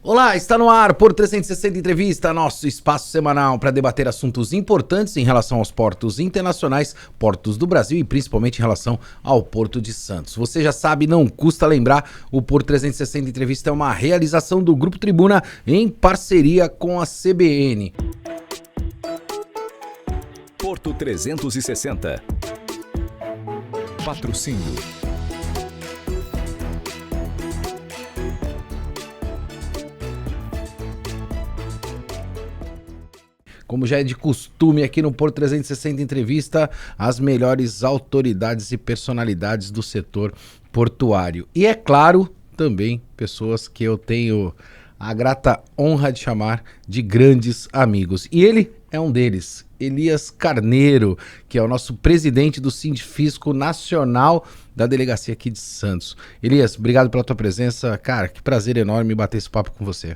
Olá, está no ar por 360 Entrevista, nosso espaço semanal para debater assuntos importantes em relação aos portos internacionais, portos do Brasil e principalmente em relação ao Porto de Santos. Você já sabe, não custa lembrar, o Por 360 Entrevista é uma realização do Grupo Tribuna em parceria com a CBN. Porto 360. Patrocínio. Como já é de costume aqui no Por 360 Entrevista, as melhores autoridades e personalidades do setor portuário. E é claro, também pessoas que eu tenho a grata honra de chamar de grandes amigos. E ele é um deles, Elias Carneiro, que é o nosso presidente do Sindifisco Nacional da Delegacia aqui de Santos. Elias, obrigado pela tua presença. Cara, que prazer enorme bater esse papo com você.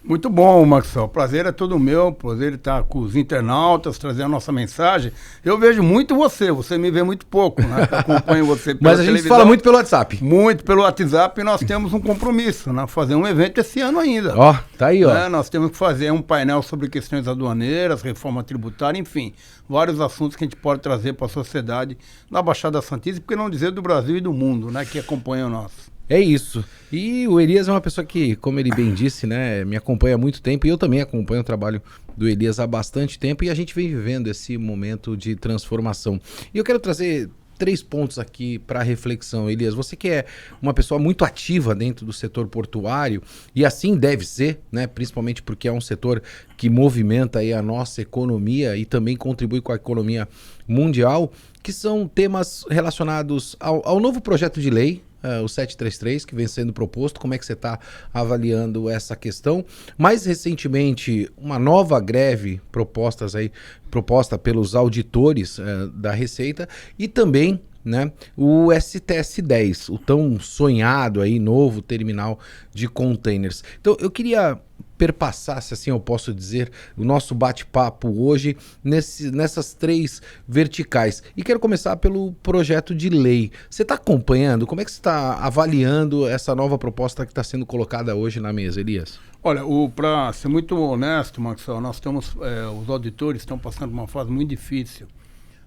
Muito bom, Maxwell. Prazer é todo meu, prazer estar com os internautas, trazer a nossa mensagem. Eu vejo muito você me vê muito pouco, né? Eu acompanho você pela Mas a gente fala muito pelo WhatsApp. Muito pelo WhatsApp e nós temos um compromisso, né? Fazer um evento esse ano ainda. Ó, tá aí, ó. Nós temos que fazer um painel sobre questões aduaneiras, reforma tributária, enfim, vários assuntos que a gente pode trazer para a sociedade na Baixada Santista, porque não dizer do Brasil e do mundo, né? Que acompanham nós. É isso. E o Elias é uma pessoa que, como ele bem disse, né, me acompanha há muito tempo e eu também acompanho o trabalho do Elias há bastante tempo e a gente vem vivendo esse momento de transformação. E eu quero trazer 3 pontos aqui para reflexão, Elias. Você que é uma pessoa muito ativa dentro do setor portuário e assim deve ser, né, principalmente porque é um setor que movimenta aí a nossa economia e também contribui com a economia mundial, que são temas relacionados ao novo projeto de lei, o 733, que vem sendo proposto. Como é que você está avaliando essa questão? Mais recentemente, uma nova greve proposta pelos auditores da Receita e também, né, o STS-10, o tão sonhado aí novo terminal de containers. Então eu queria perpassar, se assim eu posso dizer, o nosso bate-papo hoje nessas 3 verticais. E quero começar pelo projeto de lei. Você está acompanhando? Como é que você está avaliando essa nova proposta que está sendo colocada hoje na mesa, Elias? Olha, para ser muito honesto, Maxwell, nós temos, os auditores estão passando uma fase muito difícil.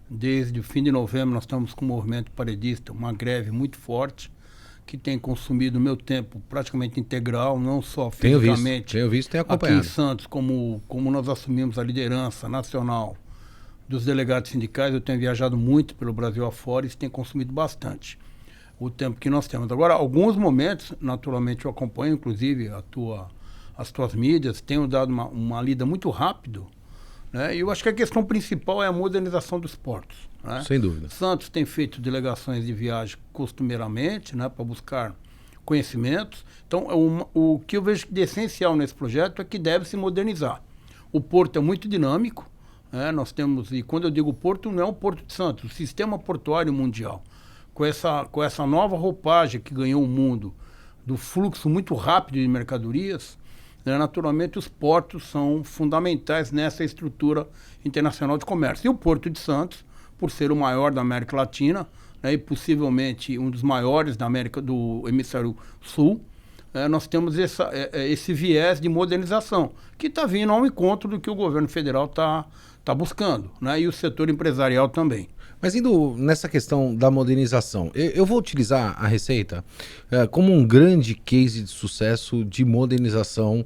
Desde o fim de novembro nós estamos com o movimento paredista, uma greve muito forte, que tem consumido meu tempo praticamente integral, não só fisicamente. Tenho visto, tenho acompanhado. Aqui em Santos, como nós assumimos a liderança nacional dos delegados sindicais, eu tenho viajado muito pelo Brasil afora e isso tem consumido bastante o tempo que nós temos. Agora, alguns momentos, naturalmente eu acompanho, inclusive as tuas mídias, tenho dado uma lida muito rápido, né? E eu acho que a questão principal é a modernização dos portos, né? Sem dúvida. Santos tem feito delegações de viagem costumeiramente, né, para buscar conhecimentos. Então, o que eu vejo de essencial nesse projeto é que deve se modernizar. O porto é muito dinâmico, né? Nós temos, e quando eu digo porto, não é o Porto de Santos, o sistema portuário mundial, com essa nova roupagem que ganhou o mundo, do fluxo muito rápido de mercadorias, né? Naturalmente os portos são fundamentais nessa estrutura internacional de comércio. E o Porto de Santos, por ser o maior da América Latina, né, e possivelmente um dos maiores da América do Hemisfério Sul, nós temos esse viés de modernização, que está vindo ao encontro do que o governo federal está buscando, né, e o setor empresarial também. Mas indo nessa questão da modernização, eu vou utilizar a Receita como um grande case de sucesso de modernização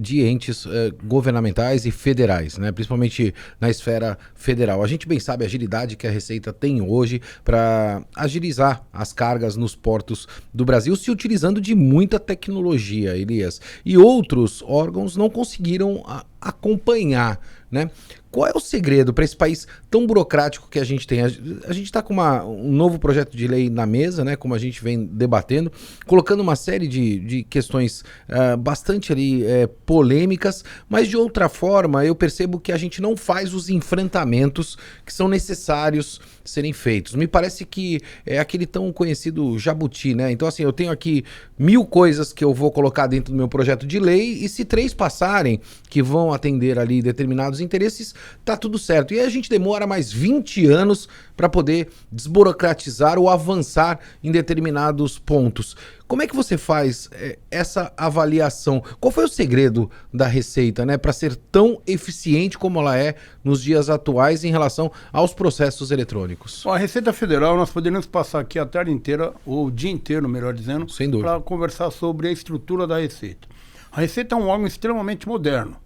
de entes governamentais e federais, né? Principalmente na esfera federal. A gente bem sabe a agilidade que a Receita tem hoje para agilizar as cargas nos portos do Brasil, se utilizando de muita tecnologia, Elias. E outros órgãos não conseguiram acompanhar, né? Qual é o segredo para esse país tão burocrático que a gente tem? A gente está com um novo projeto de lei na mesa, né, como a gente vem debatendo, colocando uma série de questões bastante ali polêmicas, mas de outra forma eu percebo que a gente não faz os enfrentamentos que são necessários serem feitos. Me parece que é aquele tão conhecido jabuti, né? Então assim, eu tenho aqui 1000 coisas que eu vou colocar dentro do meu projeto de lei e se 3 passarem, que vão atender ali determinados interesses, tá tudo certo. E aí a gente demora mais 20 anos para poder desburocratizar ou avançar em determinados pontos. Como é que você faz essa avaliação? Qual foi o segredo da Receita, né, para ser tão eficiente como ela é nos dias atuais em relação aos processos eletrônicos? Bom, a Receita Federal, nós poderíamos passar aqui a tarde inteira, ou o dia inteiro, melhor dizendo, para conversar sobre a estrutura da Receita. A Receita é um órgão extremamente moderno,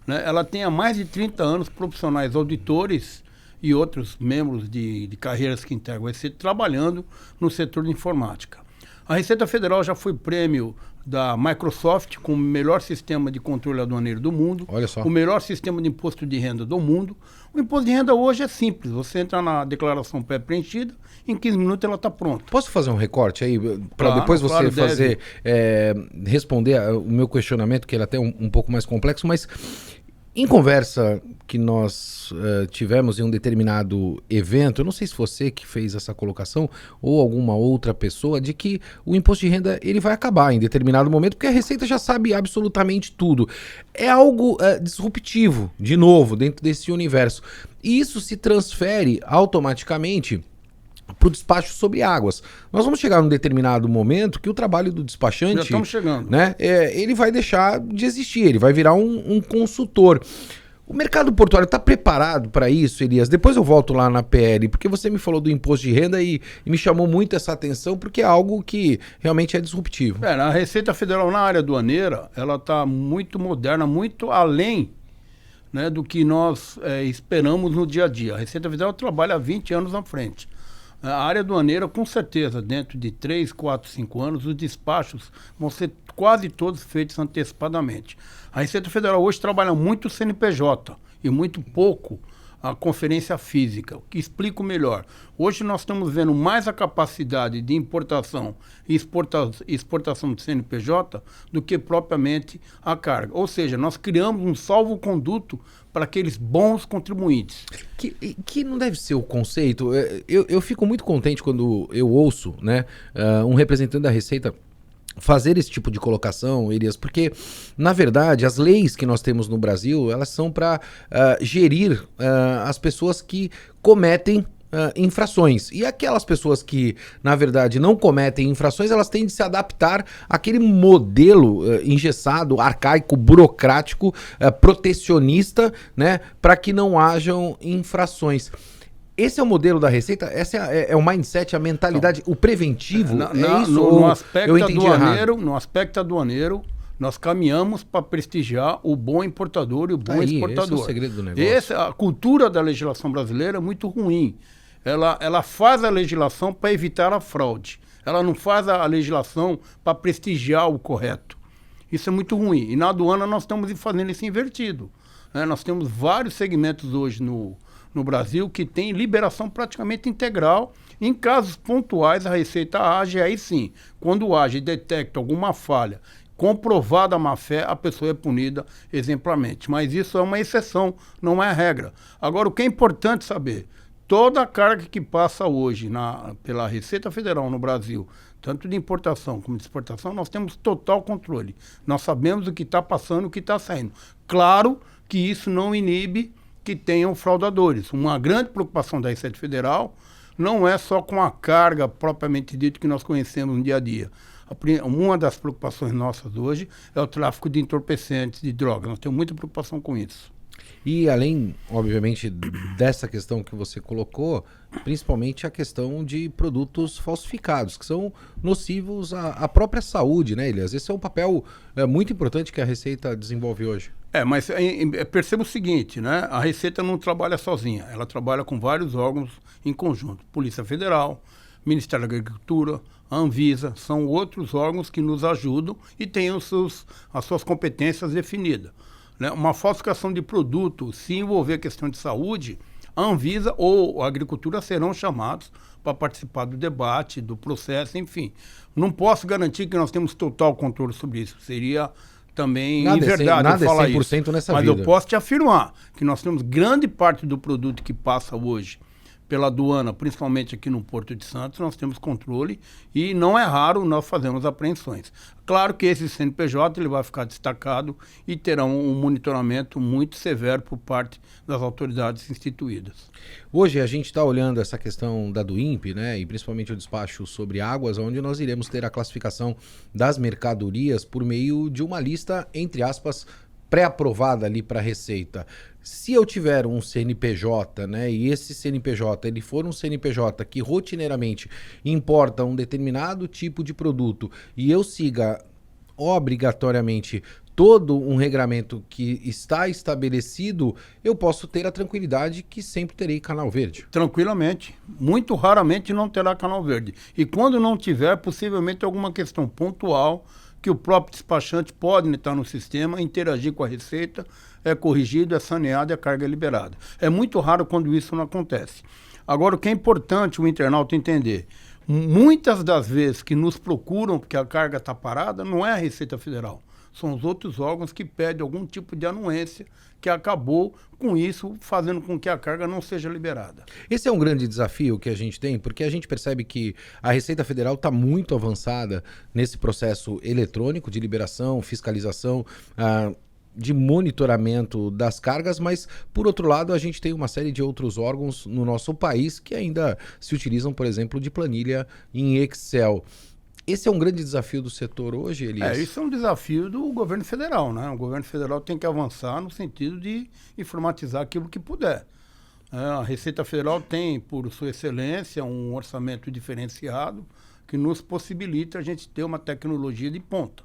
né? Ela tem há mais de 30 anos profissionais auditores e outros membros de carreiras que integram a Receita trabalhando no setor de informática. A Receita Federal já foi prêmio da Microsoft com o melhor sistema de controle aduaneiro do mundo, olha só, o melhor sistema de imposto de renda do mundo. O imposto de renda hoje é simples, você entra na declaração pré-preenchida, em 15 minutos ela está pronta. Posso fazer um recorte aí, para depois você responder o meu questionamento, que ele é até um pouco mais complexo, mas em conversa que nós tivemos em um determinado evento, eu não sei se você que fez essa colocação ou alguma outra pessoa, de que o imposto de renda ele vai acabar em determinado momento, porque a Receita já sabe absolutamente tudo. É algo disruptivo, de novo, dentro desse universo. E isso se transfere automaticamente para o despacho sobre águas. Nós vamos chegar num determinado momento que o trabalho do despachante, já estamos chegando, né, ele vai deixar de existir, ele vai virar um consultor. O mercado portuário está preparado para isso, Elias? Depois eu volto lá na PL, porque você me falou do imposto de renda e me chamou muito essa atenção, porque é algo que realmente é disruptivo. A Receita Federal na área aduaneira, ela está muito moderna, muito além, né, do que nós esperamos no dia a dia. A Receita Federal trabalha há 20 anos na frente. A área aduaneira, com certeza, dentro de 3, 4, 5 anos, os despachos vão ser quase todos feitos antecipadamente. A Receita Federal hoje trabalha muito o CNPJ e muito pouco a conferência física, o que explico melhor. Hoje nós estamos vendo mais a capacidade de importação e exportação do CNPJ do que propriamente a carga. Ou seja, nós criamos um salvo-conduto para aqueles bons contribuintes. Que não deve ser o conceito. Eu fico muito contente quando eu ouço, né, um representante da Receita fazer esse tipo de colocação, Elias, porque, na verdade, as leis que nós temos no Brasil, elas são para gerir as pessoas que cometem infrações. E aquelas pessoas que, na verdade, não cometem infrações, elas têm de se adaptar àquele modelo engessado, arcaico, burocrático, protecionista, né, para que não hajam infrações. Esse é o modelo da Receita? Essa é o mindset, a mentalidade, o preventivo? No aspecto aduaneiro, nós caminhamos para prestigiar o bom importador e o bom exportador. Esse é o segredo do negócio. A cultura da legislação brasileira é muito ruim. Ela faz a legislação para evitar a fraude. Ela não faz a legislação para prestigiar o correto. Isso é muito ruim. E na aduana nós estamos fazendo isso invertido. Nós temos vários segmentos hoje no Brasil que tem liberação praticamente integral. Em casos pontuais, a Receita age, aí sim, quando age e detecta alguma falha, comprovada a má-fé, a pessoa é punida exemplarmente. Mas isso é uma exceção, não é a regra. Agora, o que é importante saber, toda a carga que passa hoje pela Receita Federal no Brasil, tanto de importação como de exportação, nós temos total controle. Nós sabemos o que está passando, o que está saindo. Claro que isso não inibe que tenham fraudadores. Uma grande preocupação da Receita Federal não é só com a carga propriamente dita que nós conhecemos no dia a dia. Uma das preocupações nossas hoje é o tráfico de entorpecentes, de drogas. Nós temos muita preocupação com isso. E além, obviamente, dessa questão que você colocou, principalmente a questão de produtos falsificados, que são nocivos à própria saúde, né, Elias? Esse é um papel muito importante que a Receita desenvolve hoje. Mas perceba o seguinte, né? A Receita não trabalha sozinha, ela trabalha com vários órgãos em conjunto. Polícia Federal, Ministério da Agricultura, a Anvisa, são outros órgãos que nos ajudam e têm as suas competências definidas. Né? Uma falsificação de produto, se envolver questão de saúde, a Anvisa ou a Agricultura serão chamados para participar do debate, do processo, enfim. Não posso garantir que nós temos total controle sobre isso. Seria também inverdade eu falar isso. Nessa Mas vida. Eu posso te afirmar que nós temos grande parte do produto que passa hoje pela aduana, principalmente aqui no Porto de Santos, nós temos controle e não é raro nós fazermos apreensões. Claro que esse CNPJ ele vai ficar destacado e terá um monitoramento muito severo por parte das autoridades instituídas. Hoje a gente está olhando essa questão da DUIMP, né, e principalmente o despacho sobre águas, onde nós iremos ter a classificação das mercadorias por meio de uma lista, entre aspas, pré-aprovada ali para a Receita. Se eu tiver um CNPJ, né, e esse CNPJ ele for um CNPJ que rotineiramente importa um determinado tipo de produto e eu siga obrigatoriamente todo um regramento que está estabelecido, eu posso ter a tranquilidade que sempre terei canal verde. Tranquilamente. Muito raramente não terá canal verde. E quando não tiver, possivelmente alguma questão pontual que o próprio despachante pode estar no sistema, interagir com a Receita, é corrigido, é saneado e a carga é liberada. É muito raro quando isso não acontece. Agora, o que é importante o internauta entender, muitas das vezes que nos procuram porque a carga está parada, não é a Receita Federal. São os outros órgãos que pedem algum tipo de anuência que acabou, com isso, fazendo com que a carga não seja liberada. Esse é um grande desafio que a gente tem, porque a gente percebe que a Receita Federal está muito avançada nesse processo eletrônico de liberação, fiscalização, de monitoramento das cargas, mas, por outro lado, a gente tem uma série de outros órgãos no nosso país que ainda se utilizam, por exemplo, de planilha em Excel. Esse é um grande desafio do setor hoje, Elias? Isso é um desafio do governo federal, né? O governo federal tem que avançar no sentido de informatizar aquilo que puder. A Receita Federal tem, por sua excelência, um orçamento diferenciado que nos possibilita a gente ter uma tecnologia de ponta.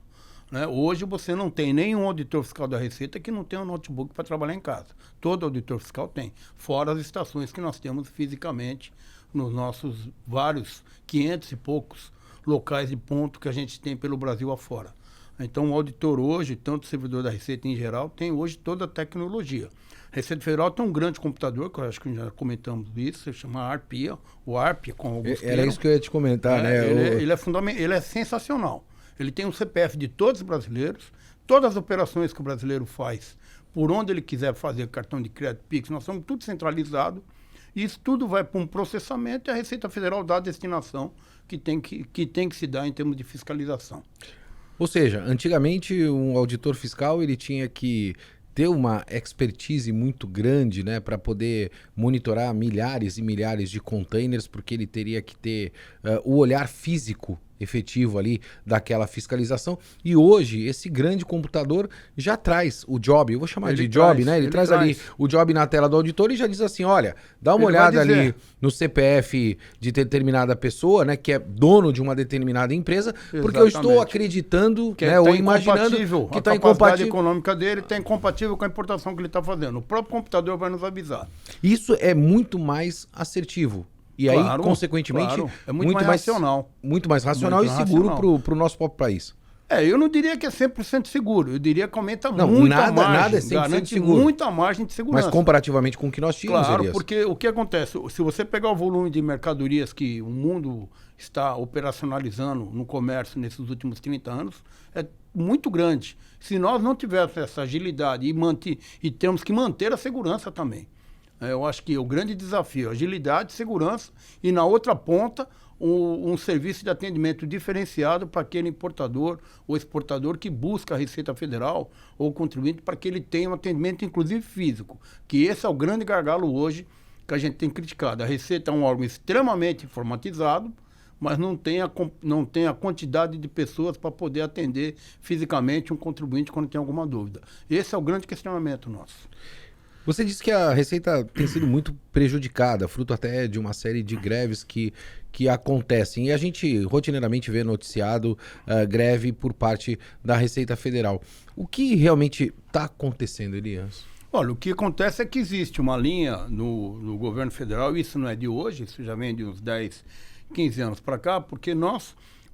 Né? Hoje você não tem nenhum auditor fiscal da Receita que não tenha um notebook para trabalhar em casa. Todo auditor fiscal tem, fora as estações que nós temos fisicamente nos nossos vários 500 e poucos locais de ponto que a gente tem pelo Brasil afora. Então, o auditor hoje, tanto o servidor da Receita em geral, tem hoje toda a tecnologia. A Receita Federal tem um grande computador, que eu acho que já comentamos isso, se chama ARPIA, o ARP, com alguns Era isso que eu ia te comentar, né? Ele é sensacional. Ele tem um CPF de todos os brasileiros, todas as operações que o brasileiro faz, por onde ele quiser fazer cartão de crédito, Pix, nós somos tudo centralizado. Isso tudo vai para um processamento e a Receita Federal dá a destinação que tem que se dar em termos de fiscalização. Ou seja, antigamente um auditor fiscal ele tinha que ter uma expertise muito grande, né, para poder monitorar milhares e milhares de containers, porque ele teria que ter o olhar físico efetivo ali daquela fiscalização. E hoje esse grande computador já traz o job, eu vou chamar de job, né? Ele traz ali o job na tela do auditor e já diz assim, olha, dá uma olhada ali no CPF de determinada pessoa, né, que é dono de uma determinada empresa, porque eu estou acreditando, que né, ou imaginando que está incompatível. A econômica dele está incompatível com a importação que ele está fazendo. O próprio computador vai nos avisar. Isso é muito mais assertivo. E aí, consequentemente, é muito mais racional. Muito mais racional e seguro para o nosso próprio país. Eu não diria que é 100% seguro. Eu diria que aumenta muito a margem. Nada é 100% seguro. Muita margem de segurança. Mas comparativamente com o que nós tínhamos, Elias. Porque o que acontece? Se você pegar o volume de mercadorias que o mundo está operacionalizando no comércio nesses últimos 30 anos, é muito grande. Se nós não tivermos essa agilidade e temos que manter a segurança também. Eu acho que o grande desafio é agilidade, segurança e, na outra ponta, um serviço de atendimento diferenciado para aquele importador ou exportador que busca a Receita Federal ou contribuinte para que ele tenha um atendimento, inclusive físico. Que esse é o grande gargalo hoje que a gente tem criticado. A Receita é um órgão extremamente informatizado, mas não tem a quantidade de pessoas para poder atender fisicamente um contribuinte quando tem alguma dúvida. Esse é o grande questionamento nosso. Você disse que a Receita tem sido muito prejudicada, fruto até de uma série de greves que acontecem. E a gente rotineiramente vê noticiado greve por parte da Receita Federal. O que realmente está acontecendo, Elias? Olha, o que acontece é que existe uma linha no governo federal, isso não é de hoje, isso já vem de uns 10, 15 anos para cá, porque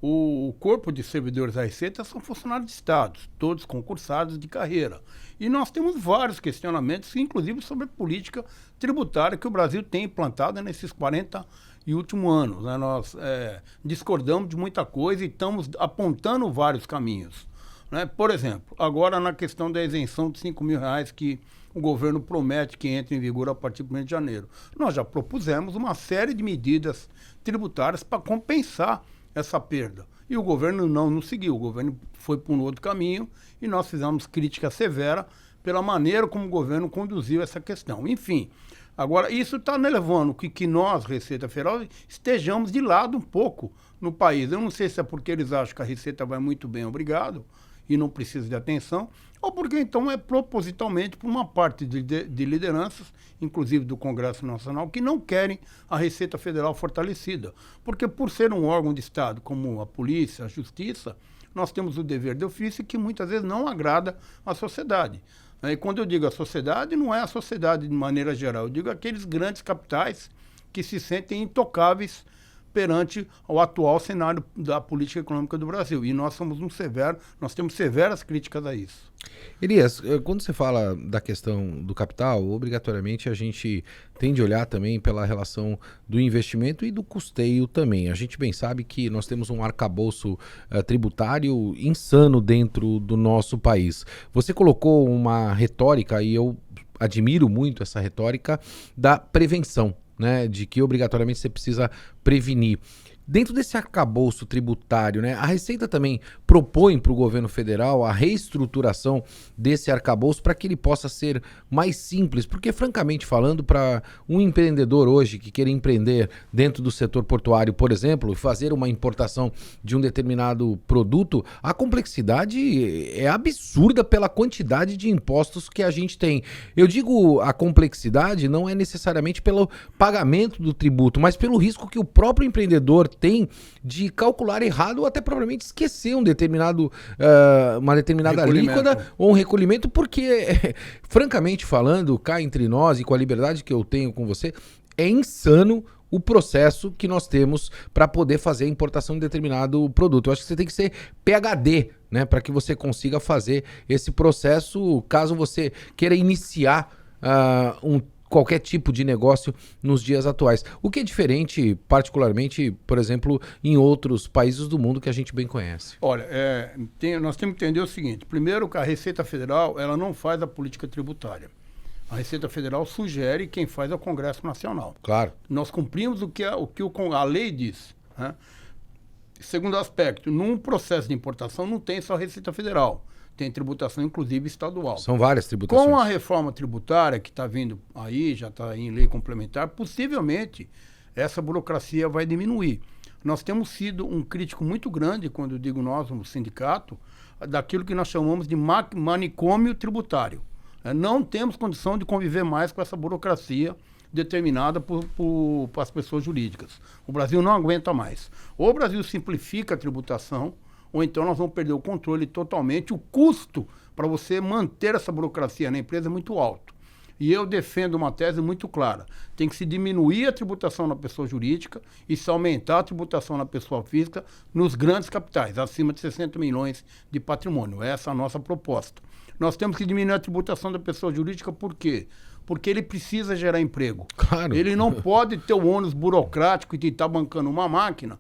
o corpo de servidores da Receita são funcionários de Estado, todos concursados de carreira. E nós temos vários questionamentos, inclusive sobre a política tributária que o Brasil tem implantado nesses 40 e últimos anos. Né? Nós discordamos de muita coisa e estamos apontando vários caminhos. né? Por exemplo, agora na questão da isenção de R$ 5.000 que o governo promete que entre em vigor a partir do mês de janeiro. Nós já propusemos uma série de medidas tributárias para compensar essa perda. E o governo não seguiu, o governo foi por um outro caminho e nós fizemos crítica severa pela maneira como o governo conduziu essa questão. Enfim, agora isso está levando que nós, Receita Federal, estejamos de lado um pouco no país. Eu não sei se é porque eles acham que a Receita vai muito bem, obrigado, e não precisa de atenção, ou porque então é propositalmente por uma parte de lideranças, inclusive do Congresso Nacional, que não querem a Receita Federal fortalecida. Porque por ser um órgão de Estado, como a polícia, a justiça, nós temos o dever de ofício que muitas vezes não agrada à sociedade. E quando eu digo a sociedade, não é a sociedade de maneira geral, eu digo aqueles grandes capitais que se sentem intocáveis perante o atual cenário da política econômica do Brasil. E nós nós temos severas críticas a isso. Elias, quando você fala da questão do capital, obrigatoriamente a gente tem de olhar também pela relação do investimento e do custeio também. A gente bem sabe que nós temos um arcabouço tributário insano dentro do nosso país. Você colocou uma retórica, e eu admiro muito essa retórica, da prevenção, né, de que obrigatoriamente você precisa prevenir. Dentro desse arcabouço tributário, né, a Receita também propõe para o governo federal a reestruturação desse arcabouço para que ele possa ser mais simples, porque francamente falando, para um empreendedor hoje que queira empreender dentro do setor portuário, por exemplo, fazer uma importação de um determinado produto, a complexidade é absurda pela quantidade de impostos que a gente tem. Eu digo a complexidade não é necessariamente pelo pagamento do tributo, mas pelo risco que o próprio empreendedor tem de calcular errado ou até provavelmente esquecer uma determinada alíquota ou um recolhimento, porque, francamente falando, cá entre nós e com a liberdade que eu tenho com você, é insano o processo que nós temos para poder fazer a importação de determinado produto. Eu acho que você tem que ser PhD, né, para que você consiga fazer esse processo, caso você queira iniciar qualquer tipo de negócio nos dias atuais. O que é diferente, particularmente, por exemplo, em outros países do mundo que a gente bem conhece. Olha, nós temos que entender o seguinte. Primeiro, que a Receita Federal ela não faz a política tributária. A Receita Federal sugere, quem faz é o Congresso Nacional. Claro. Nós cumprimos o que a lei diz, né? Segundo aspecto, num processo de importação não tem só a Receita Federal. Tem tributação, inclusive, estadual. São várias tributações. Com a reforma tributária que está vindo aí, já está em lei complementar, possivelmente essa burocracia vai diminuir. Nós temos sido um crítico muito grande, quando eu digo nós, no sindicato, daquilo que nós chamamos de manicômio tributário. Não temos condição de conviver mais com essa burocracia determinada por as pessoas jurídicas. O Brasil não aguenta mais. Ou o Brasil simplifica a tributação, ou então nós vamos perder o controle totalmente. O custo para você manter essa burocracia na empresa é muito alto. E eu defendo uma tese muito clara. Tem que se diminuir a tributação na pessoa jurídica e se aumentar a tributação na pessoa física nos grandes capitais, acima de 60 milhões de patrimônio. Essa é a nossa proposta. Nós temos que diminuir a tributação da pessoa jurídica, por quê? Porque ele precisa gerar emprego. Claro. Ele não pode ter o ônus burocrático de estar bancando uma máquina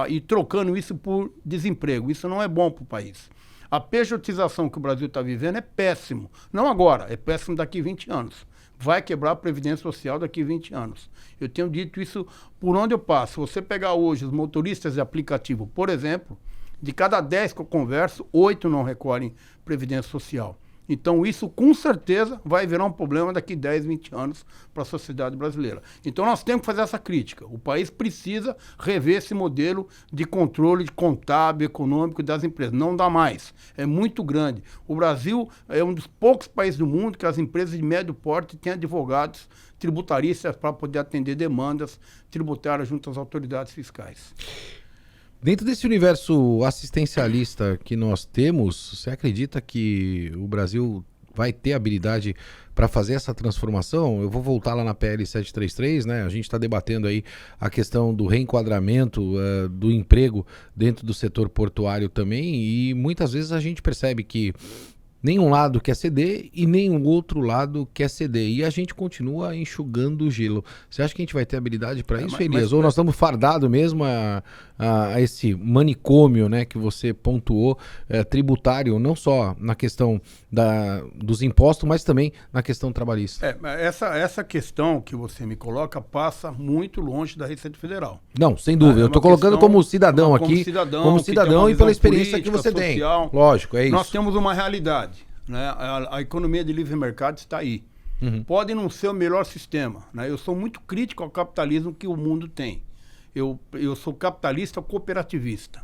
e trocando isso por desemprego. Isso não é bom para o país. A pejotização que o Brasil está vivendo é péssimo. Não agora, é péssimo daqui a 20 anos. Vai quebrar a Previdência Social daqui a 20 anos. Eu tenho dito isso por onde eu passo. Se você pegar hoje os motoristas de aplicativo, por exemplo, de cada 10 que eu converso, 8 não recolhem Previdência Social. Então isso com certeza vai virar um problema daqui 10, 20 anos para a sociedade brasileira. Então nós temos que fazer essa crítica. O país precisa rever esse modelo de controle contábil, econômico das empresas. Não dá mais. É muito grande. O Brasil é um dos poucos países do mundo que as empresas de médio porte têm advogados tributaristas para poder atender demandas tributárias junto às autoridades fiscais. Dentro desse universo assistencialista que nós temos, você acredita que o Brasil vai ter habilidade para fazer essa transformação? Eu vou voltar lá na PL 733, né? A gente está debatendo aí a questão do reenquadramento do emprego dentro do setor portuário também, e muitas vezes a gente percebe que Nenhum lado quer ceder e nenhum outro lado quer ceder. E a gente continua enxugando o gelo. Você acha que a gente vai ter habilidade para isso, Elias? Ou nós estamos fardados mesmo a esse manicômio, né, que você pontuou, tributário, não só na questão dos impostos, mas também na questão trabalhista? Essa questão que você me coloca passa muito longe da Receita Federal. Não, sem dúvida. Eu estou colocando como cidadão aqui, como cidadão e pela experiência que você social. Tem. Lógico, é isso. Nós temos uma realidade. Né? A economia de livre mercado está aí. Pode não ser o melhor sistema. Né? Eu sou muito crítico ao capitalismo que o mundo tem. Eu sou capitalista cooperativista.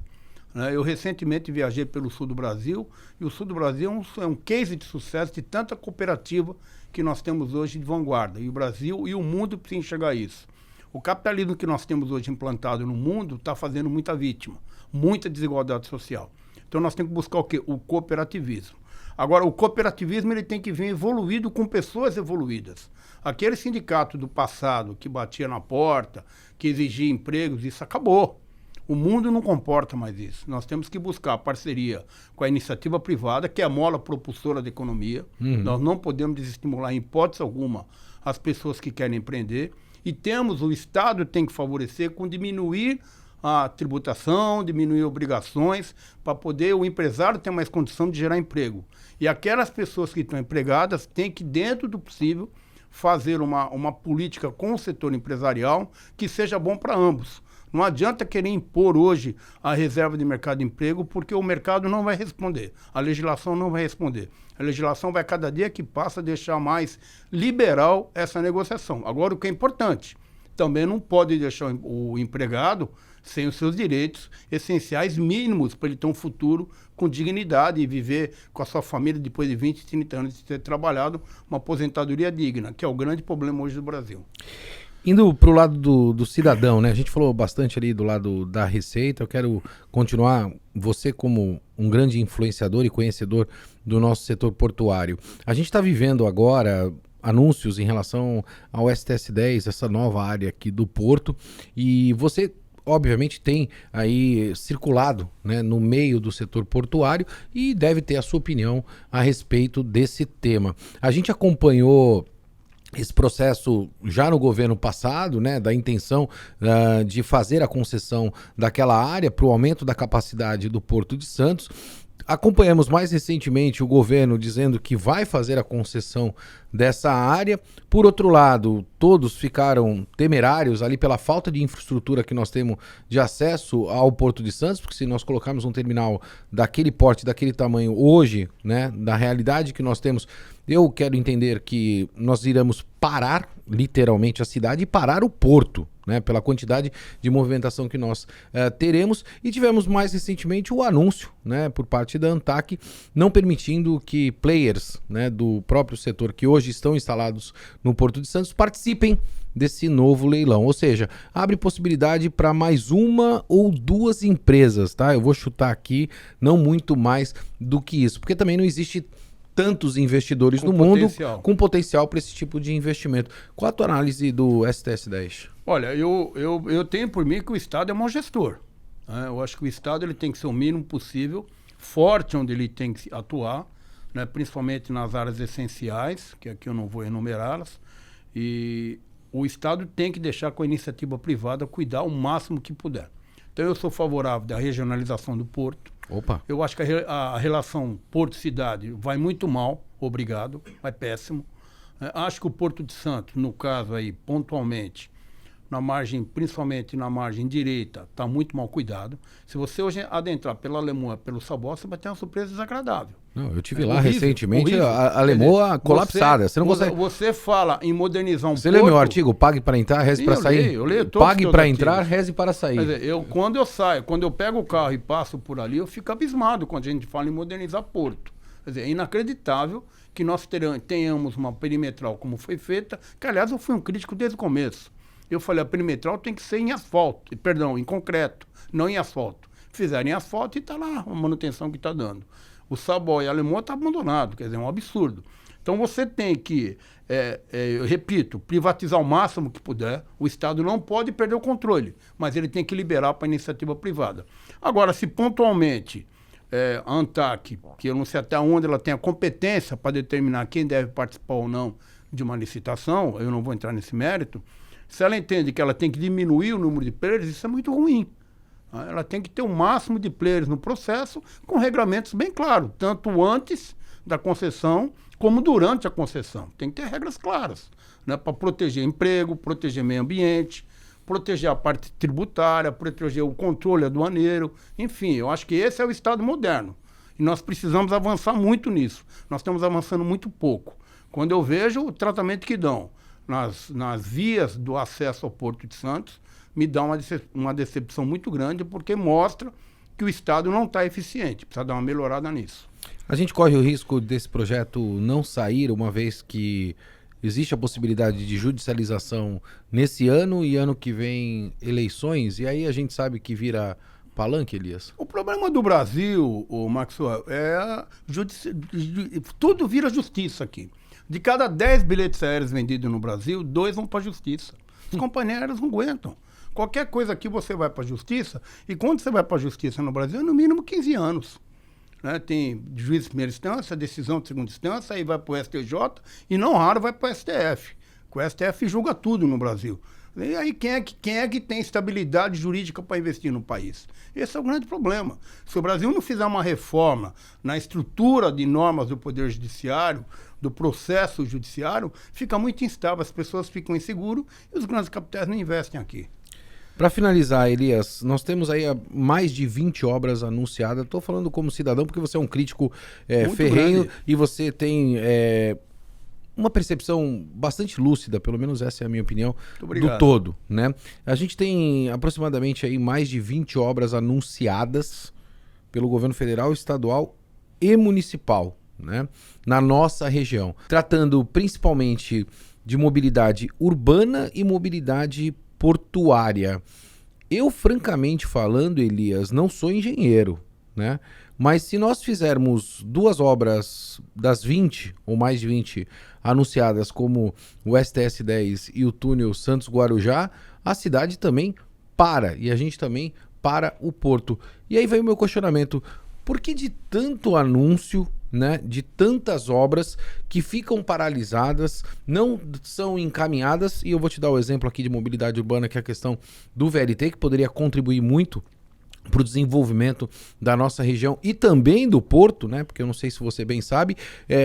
Né? Eu recentemente viajei pelo sul do Brasil e o sul do Brasil é um case de sucesso de tanta cooperativa que nós temos hoje de vanguarda. E o Brasil e o mundo precisam enxergar isso. O capitalismo que nós temos hoje implantado no mundo está fazendo muita vítima, muita desigualdade social. Então nós temos que buscar o quê? O cooperativismo. Agora, o cooperativismo ele tem que vir evoluído com pessoas evoluídas. Aquele sindicato do passado que batia na porta, que exigia empregos, isso acabou. O mundo não comporta mais isso. Nós temos que buscar parceria com a iniciativa privada, que é a mola propulsora da economia. Nós não podemos desestimular, em hipótese alguma, as pessoas que querem empreender. E o Estado tem que favorecer com diminuir a tributação, diminuir obrigações, para poder o empresário ter mais condição de gerar emprego. E aquelas pessoas que estão empregadas têm que, dentro do possível, fazer uma política com o setor empresarial que seja bom para ambos. Não adianta querer impor hoje a reserva de mercado de emprego, porque o mercado não vai responder, a legislação não vai responder. A legislação vai, cada dia que passa, deixar mais liberal essa negociação. Agora, o que é importante, também não pode deixar o empregado sem os seus direitos essenciais mínimos para ele ter um futuro com dignidade e viver com a sua família depois de 20, 30 anos de ter trabalhado uma aposentadoria digna, que é o grande problema hoje do Brasil. Indo para o lado do cidadão, né? A gente falou bastante ali do lado da Receita. Eu quero continuar, você como um grande influenciador e conhecedor do nosso setor portuário. A gente está vivendo agora anúncios em relação ao STS-10, essa nova área aqui do Porto, e você obviamente tem aí circulado, né, no meio do setor portuário e deve ter a sua opinião a respeito desse tema. A gente acompanhou esse processo já no governo passado, né, da intenção de fazer a concessão daquela área para o aumento da capacidade do Porto de Santos. Acompanhamos mais recentemente o governo dizendo que vai fazer a concessão dessa área. Por outro lado, todos ficaram temerários ali pela falta de infraestrutura que nós temos de acesso ao Porto de Santos, porque se nós colocarmos um terminal daquele porte, daquele tamanho hoje, né, da realidade que nós temos, eu quero entender que nós iremos parar literalmente a cidade e parar o porto, né, pela quantidade de movimentação que nós teremos. E tivemos mais recentemente o anúncio, né, por parte da ANTAQ, não permitindo que players, né, do próprio setor que hoje estão instalados no Porto de Santos participem desse novo leilão. Ou seja, abre possibilidade para mais uma ou duas empresas, tá? Eu vou chutar aqui, não muito mais do que isso, porque também não existe tantos investidores no mundo com potencial para esse tipo de investimento. Qual a tua análise do STS-10? Olha, eu tenho por mim que o Estado é mau gestor. Né? Eu acho que o Estado ele tem que ser o mínimo possível, forte onde ele tem que atuar, né? Principalmente nas áreas essenciais, que aqui eu não vou enumerá-las, e o Estado tem que deixar com a iniciativa privada cuidar o máximo que puder. Então eu sou favorável da regionalização do porto. Opa. Eu acho que a relação porto-cidade vai muito mal, obrigado, vai péssimo. Acho que o Porto de Santos, no caso aí, pontualmente, na margem, principalmente na margem direita, está muito mal cuidado. Se você hoje adentrar pela Alemanha, pelo Sabó, você vai ter uma surpresa desagradável. Não, eu estive lá horrível, recentemente, horrível. A Alemanha colapsada. Você não consegue... Você fala em modernizar um Você lê meu artigo, pague para entrar, reze para sair? Eu leio todos pague para entrar, reze para sair. Quer dizer, quando eu saio, quando eu pego o carro e passo por ali, eu fico abismado quando a gente fala em modernizar Porto. Quer dizer, é inacreditável que nós tenhamos uma perimetral como foi feita, que aliás eu fui um crítico desde o começo. Eu falei, a perimetral tem que ser em asfalto, perdão, em concreto, não em asfalto. Fizeram em asfalto e está lá a manutenção que está dando. O Sabó e a Alemanha está abandonado, quer dizer, é um absurdo. Então você tem que, eu repito, privatizar o máximo que puder. O Estado não pode perder o controle, mas ele tem que liberar para a iniciativa privada. Agora, se pontualmente a ANTAC, que eu não sei até onde ela tem a competência para determinar quem deve participar ou não de uma licitação, eu não vou entrar nesse mérito, se ela entende que ela tem que diminuir o número de players, isso é muito ruim. Ela tem que ter o máximo de players no processo, com regramentos bem claros, tanto antes da concessão como durante a concessão. Tem que ter regras claras, né, para proteger emprego, proteger meio ambiente, proteger a parte tributária, proteger o controle aduaneiro, enfim, eu acho que esse é o Estado moderno. E nós precisamos avançar muito nisso. Nós estamos avançando muito pouco. Quando eu vejo o tratamento que dão nas vias do acesso ao Porto de Santos, me dá uma decepção muito grande, porque mostra que o Estado não está eficiente, precisa dar uma melhorada nisso. A gente corre o risco desse projeto não sair, uma vez que existe a possibilidade de judicialização nesse ano e ano que vem eleições, e aí a gente sabe que vira palanque, Elias? O problema do Brasil, o Maxwell, tudo vira justiça aqui. De cada 10 bilhetes aéreos vendidos no Brasil, 2 vão para a justiça. As companhias aéreas não aguentam. Qualquer coisa aqui você vai para a justiça, e quando você vai para a justiça no Brasil, é no mínimo 15 anos. Né? Tem juiz de primeira instância, decisão de segunda instância, aí vai para o STJ, e não raro vai para o STF. O STF julga tudo no Brasil. E aí quem é que tem estabilidade jurídica para investir no país? Esse é o grande problema. Se o Brasil não fizer uma reforma na estrutura de normas do Poder Judiciário, do processo judiciário, fica muito instável, as pessoas ficam inseguras e os grandes capitais não investem aqui. Para finalizar, Elias, nós temos aí mais de 20 obras anunciadas. Estou falando como cidadão porque você é um crítico ferrenho grande. E você tem uma percepção bastante lúcida, pelo menos essa é a minha opinião, do todo, né? A gente tem aproximadamente aí mais de 20 obras anunciadas pelo governo federal, estadual e municipal, né? Na nossa região, tratando principalmente de mobilidade urbana e mobilidade portuária. Eu, francamente falando, Elias, não sou engenheiro, né? Mas se nós fizermos 2 obras das 20, ou mais de 20, anunciadas como o STS-10 e o túnel Santos-Guarujá, a cidade também para, e a gente também para o porto. E aí vem o meu questionamento, por que de tanto anúncio, né, de tantas obras que ficam paralisadas, não são encaminhadas? E eu vou te dar o exemplo aqui de mobilidade urbana, que é a questão do VLT, que poderia contribuir muito para o desenvolvimento da nossa região e também do porto, né? Porque eu não sei se você bem sabe,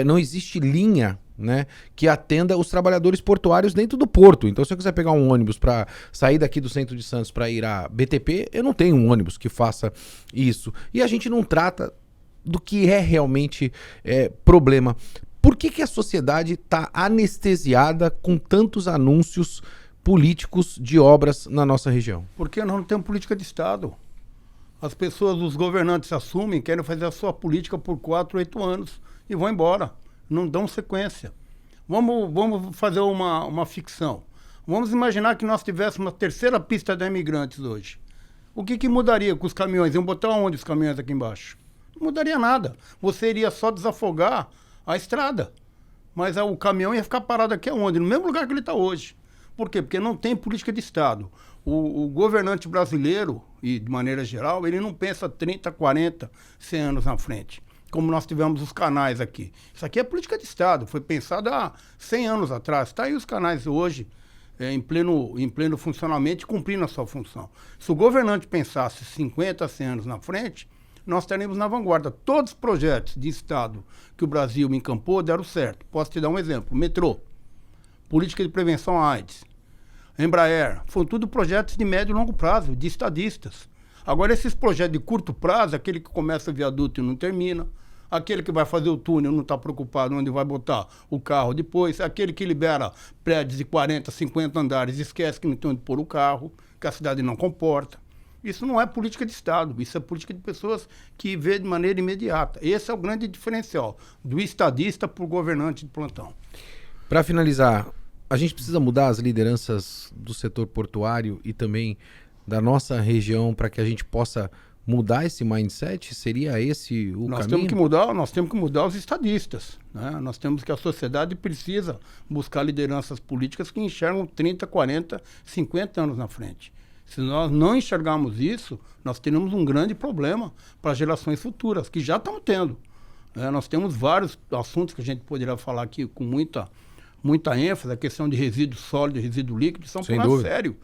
não existe linha, né, que atenda os trabalhadores portuários dentro do porto. Então, se eu quiser pegar um ônibus para sair daqui do centro de Santos para ir a BTP, eu não tenho um ônibus que faça isso. E a gente não trata do que é realmente problema. Por que a sociedade está anestesiada com tantos anúncios políticos de obras na nossa região? Porque nós não temos política de Estado. As pessoas, os governantes assumem, querem fazer a sua política por 4, 8 anos e vão embora. Não dão sequência. Vamos fazer uma ficção. Vamos imaginar que nós tivéssemos uma terceira pista de imigrantes hoje. O que mudaria com os caminhões? Iam botar onde os caminhões aqui embaixo? Não mudaria nada. Você iria só desafogar a estrada. Mas o caminhão ia ficar parado aqui aonde? No mesmo lugar que ele está hoje. Por quê? Porque não tem política de Estado. O governante brasileiro, e de maneira geral, ele não pensa 30, 40, 100 anos na frente, como nós tivemos os canais aqui. Isso aqui é política de Estado, foi pensado há 100 anos atrás. Está aí os canais hoje em pleno funcionamento e cumprindo a sua função. Se o governante pensasse 50, 100 anos na frente, nós estaremos na vanguarda. Todos os projetos de Estado que o Brasil encampou deram certo. Posso te dar um exemplo. Metrô, política de prevenção à AIDS, Embraer, foram tudo projetos de médio e longo prazo, de estadistas. Agora, esses projetos de curto prazo, aquele que começa o viaduto e não termina, aquele que vai fazer o túnel não está preocupado onde vai botar o carro depois, aquele que libera prédios de 40, 50 andares, esquece que não tem onde pôr o carro, que a cidade não comporta. Isso não é política de Estado, isso é política de pessoas que vê de maneira imediata. Esse é o grande diferencial do estadista para o governante de plantão. Para finalizar, a gente precisa mudar as lideranças do setor portuário e também da nossa região para que a gente possa mudar esse mindset? Seria esse o caminho? Nós temos que mudar os estadistas, né? A sociedade precisa buscar lideranças políticas que enxergam 30, 40, 50 anos na frente. Se nós não enxergarmos isso, nós teremos um grande problema para as gerações futuras, que já estamos tendo. Nós temos vários assuntos que a gente poderia falar aqui com muita ênfase, a questão de resíduo sólido e resíduo líquido, são problemas sérios,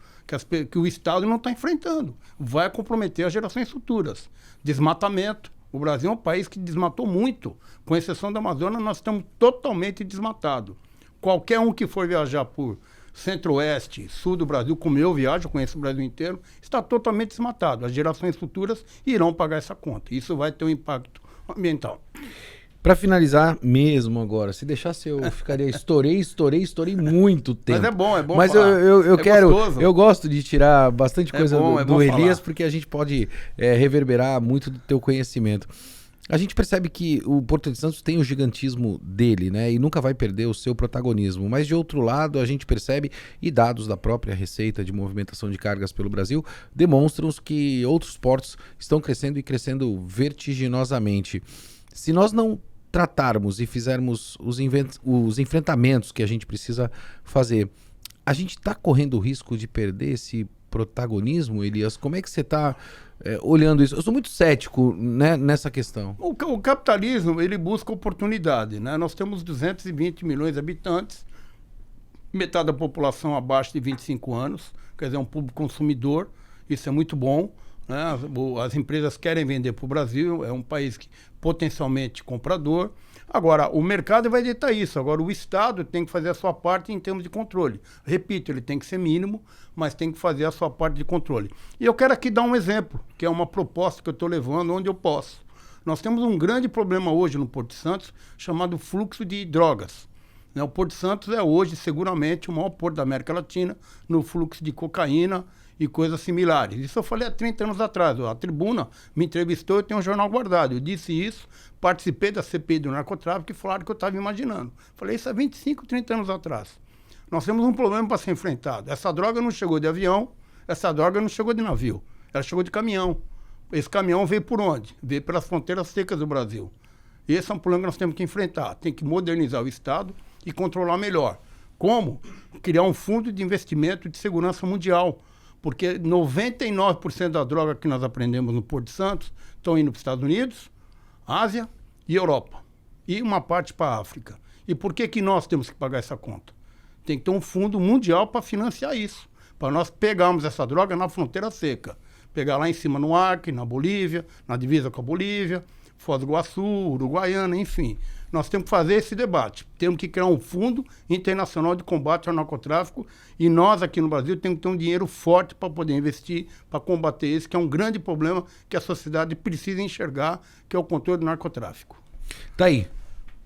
que o Estado não está enfrentando. Vai comprometer as gerações futuras. Desmatamento. O Brasil é um país que desmatou muito. Com exceção da Amazônia, nós estamos totalmente desmatados. Qualquer um que for viajar por centro-oeste, sul do Brasil, como eu viajo, conheço o Brasil inteiro, está totalmente desmatado. As gerações futuras irão pagar essa conta. Isso vai ter um impacto ambiental. Para finalizar mesmo agora, se deixasse eu ficaria, estourei muito tempo. Mas é bom Mas falar. eu quero, gostoso. eu gosto de tirar bastante coisa do Elias, falar. porque a gente pode reverberar muito do teu conhecimento. A gente percebe que o Porto de Santos tem o gigantismo dele, né? E nunca vai perder o seu protagonismo. Mas, de outro lado, a gente percebe, e dados da própria Receita de Movimentação de Cargas pelo Brasil, demonstram que outros portos estão crescendo e crescendo vertiginosamente. Se nós não tratarmos e fizermos os enfrentamentos que a gente precisa fazer, a gente está correndo o risco de perder esse protagonismo, Elias? Como é que você está olhando isso? Eu sou muito cético, né, nessa questão. O capitalismo, ele busca oportunidade, né? Nós temos 220 milhões de habitantes, metade da população abaixo de 25 anos, quer dizer, um público consumidor, isso é muito bom, né? As empresas querem vender para o Brasil, é um país potencialmente comprador. Agora, o mercado vai ditar isso. Agora, o Estado tem que fazer a sua parte em termos de controle. Repito, ele tem que ser mínimo, mas tem que fazer a sua parte de controle. E eu quero aqui dar um exemplo, que é uma proposta que eu estou levando onde eu posso. Nós temos um grande problema hoje no Porto de Santos, chamado fluxo de drogas. O Porto de Santos é hoje, seguramente, o maior porto da América Latina no fluxo de cocaína e coisas similares. Isso eu falei há 30 anos atrás. A Tribuna me entrevistou, eu tenho um jornal guardado. Eu disse isso, participei da CPI do narcotráfico e falaram que eu estava imaginando. Falei isso há 25, 30 anos atrás. Nós temos um problema para ser enfrentado. Essa droga não chegou de avião, essa droga não chegou de navio, ela chegou de caminhão. Esse caminhão veio por onde? Veio pelas fronteiras secas do Brasil. Esse é um problema que nós temos que enfrentar. Tem que modernizar o Estado e controlar melhor. Como? Criar um fundo de investimento de segurança mundial. Porque 99% da droga que nós aprendemos no Porto de Santos estão indo para os Estados Unidos, Ásia e Europa. E uma parte para a África. E por que nós temos que pagar essa conta? Tem que ter um fundo mundial para financiar isso. Para nós pegarmos essa droga na fronteira seca. Pegar lá em cima no Acre, na Bolívia, na divisa com a Bolívia, Foz do Iguaçu, Uruguaiana, enfim. Nós temos que fazer esse debate. Temos que criar um fundo internacional de combate ao narcotráfico e nós aqui no Brasil temos que ter um dinheiro forte para poder investir, para combater isso, que é um grande problema que a sociedade precisa enxergar, que é o controle do narcotráfico. Tá aí.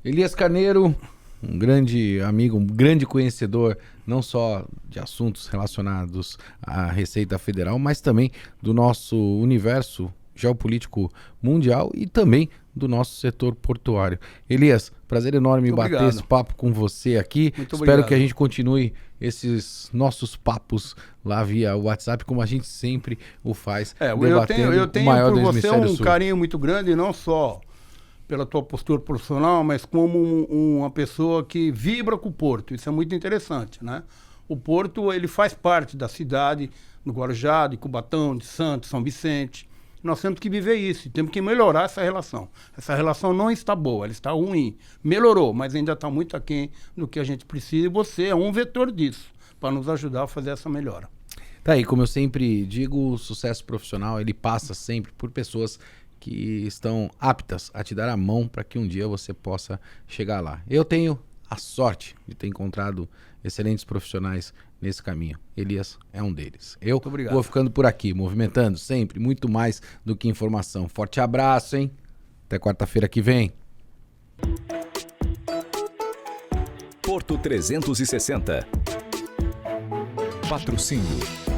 Elias Carneiro, um grande amigo, um grande conhecedor, não só de assuntos relacionados à Receita Federal, mas também do nosso universo geopolítico mundial e também do nosso setor portuário. Elias, prazer enorme bater esse papo com você aqui. Muito Espero obrigado. que a gente continue esses nossos papos lá via WhatsApp, como a gente sempre o faz, debatendo eu tenho o maior por do você Hemisfério um Sul. carinho muito grande, não só pela tua postura profissional, mas como uma pessoa que vibra com o Porto. Isso é muito interessante, né? O Porto, ele faz parte da cidade, do Guarujá, de Cubatão, de Santos, São Vicente. Nós temos que viver isso, temos que melhorar essa relação. Essa relação não está boa, ela está ruim. Melhorou, mas ainda está muito aquém do que a gente precisa e você é um vetor disso, para nos ajudar a fazer essa melhora. Tá aí, como eu sempre digo, o sucesso profissional, ele passa sempre por pessoas que estão aptas a te dar a mão para que um dia você possa chegar lá. Eu tenho a sorte de ter encontrado excelentes profissionais nesse caminho. Elias é um deles. Eu vou ficando por aqui, movimentando sempre, muito mais do que informação. Forte abraço, hein? Até quarta-feira que vem. Porto 360. Patrocínio